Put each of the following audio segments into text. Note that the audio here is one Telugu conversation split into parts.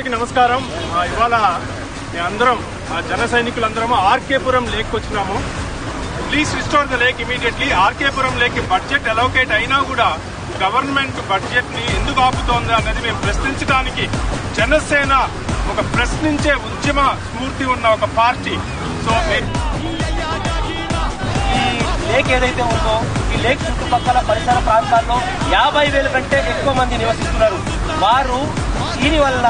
అందరికీ నమస్కారం. ఇవాళ అందరం జన సైనికులందరము ఆర్కేపురం లేక్ వచ్చినాము. Please restore the lake immediately. RK Puram lake budget allocate అయినా కూడా గవర్నమెంట్ బడ్జెట్ ని ఎందుకు ఆపుతోంది అన్నది మేము ప్రశ్నించడానికి జనసేన ఒక ప్రశ్నించే ఉద్యమ స్ఫూర్తి ఉన్న ఒక పార్టీ. సో ఈ లేక్ ఏదైతే ఉందో ఈ లేక్ చుట్టుపక్కల పరిసర ప్రాంతాల్లో 50,000 కంటే ఎక్కువ మంది నివసిస్తున్నారు. వారు దీనివల్ల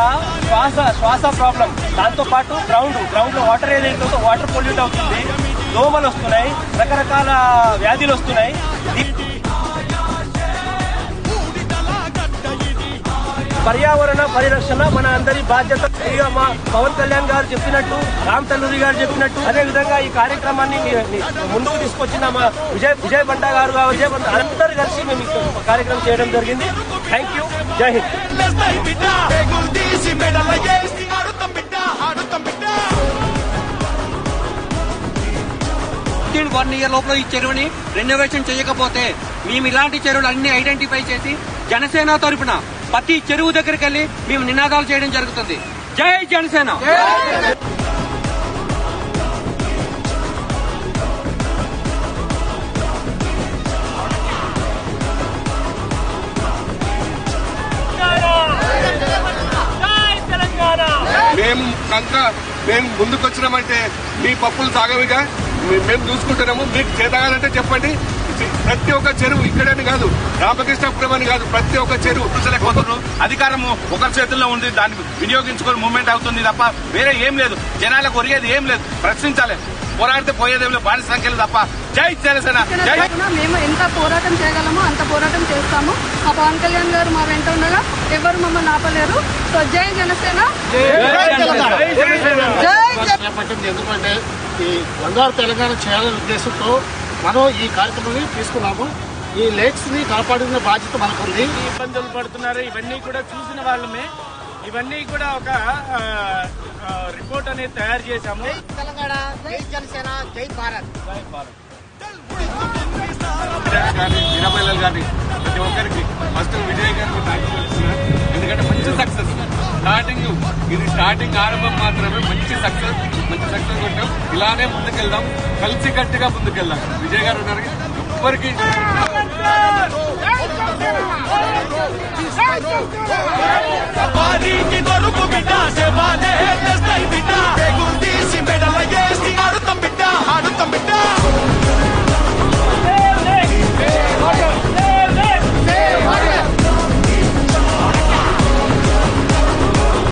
శ్వాస ప్రాబ్లం, దాంతో పాటు గ్రౌండ్ లో వాటర్ ఏదైతే ఉందో వాటర్ పొల్యూట్ అవుతుంది, దోమలు వస్తున్నాయి, రకరకాల వ్యాధులు వస్తున్నాయి. పర్యావరణ పరిరక్షణ మన అందరి బాధ్యత. మా పవన్ కళ్యాణ్ గారు చెప్పినట్టు, రామ్ తల్లూరి గారు చెప్పినట్టు, అదే విధంగా ఈ కార్యక్రమాన్ని ముందుకు తీసుకొచ్చిన మా విజయ్ బండా గారు అందరు కలిసి మేము ఈ కార్యక్రమం చేయడం జరిగింది. Thank you. జై హింద్. 1 year లోపల ఈ చెరువుని రెనోవేషన్ చేయకపోతే మేము ఇలాంటి చెరువులు అన్ని ఐడెంటిఫై చేసి జనసేన తరపున ప్రతి చెరువు దగ్గరికి వెళ్లి మేము నినాదాలు చేయడం జరుగుతుంది. జై జనసేన. మేము ముందుకొచ్చినామంటే మీ పప్పులు సాగవిగా మేము చూసుకుంటున్నాము. మీకు చేతగాలంటే చెప్పండి. ప్రతి ఒక్క చెరువు ఇక్కడని కాదు, రామకృష్ణపురం అని కాదు, ప్రతి ఒక్క చెరువు అధికారం ఒకరి చేతుల్లో ఉంది, దాన్ని వినియోగించుకొని మూవ్మెంట్ అవుతుంది తప్ప వేరే ఏం లేదు. జనాలకు ఒరిగేది ఏం లేదు. ప్రశ్నించాలి, పోరాడితే పోయేదేం లేదు, బానిస సంఖ్యలు తప్ప. జై జనసేన. మేము ఎంత పోరాటం చేయగలమో అంత పోరాటం చేస్తాము. మా పవన్ కళ్యాణ్ గారు మా వెంట ఉండగా ఎవరు మమ్మల్ని ఆపలేరు. సో జై జనసేన. ఎందుకంటే ఈ బంగారు తెలంగాణ చేయాలనే ఉద్దేశంతో మనం ఈ కార్యక్రమాన్ని తీసుకున్నాము. ఈ లేక్స్ ని కాపాడిన బాధ్యత మనకుంది. ఇబ్బందులు పడుతున్నారు, ఇవన్నీ కూడా చూసిన వాళ్ళమే. ఇవన్నీ కూడా ఒక రిపోర్ట్ అనేది తయారు చేశాము. జై తెలంగాణ, జై జనసేన, జై భారత్. వీరమహిళలు కానీ ప్రతి ఒక్కరికి ఫస్ట్ విజయ్ గారికి థ్యాంక్స్ చెప్తున్నారు. ఎందుకంటే మంచి సక్సెస్ స్టార్టింగ్ ఆరంభం మాత్రమే. మంచి సక్సెస్ కొట్టాం. ఇలానే ముందుకెళ్దాం, కలిసి గట్టిగా ముందుకెళ్దాం. విజయ్ గారు ఉన్నారు, ఎవ్వరికి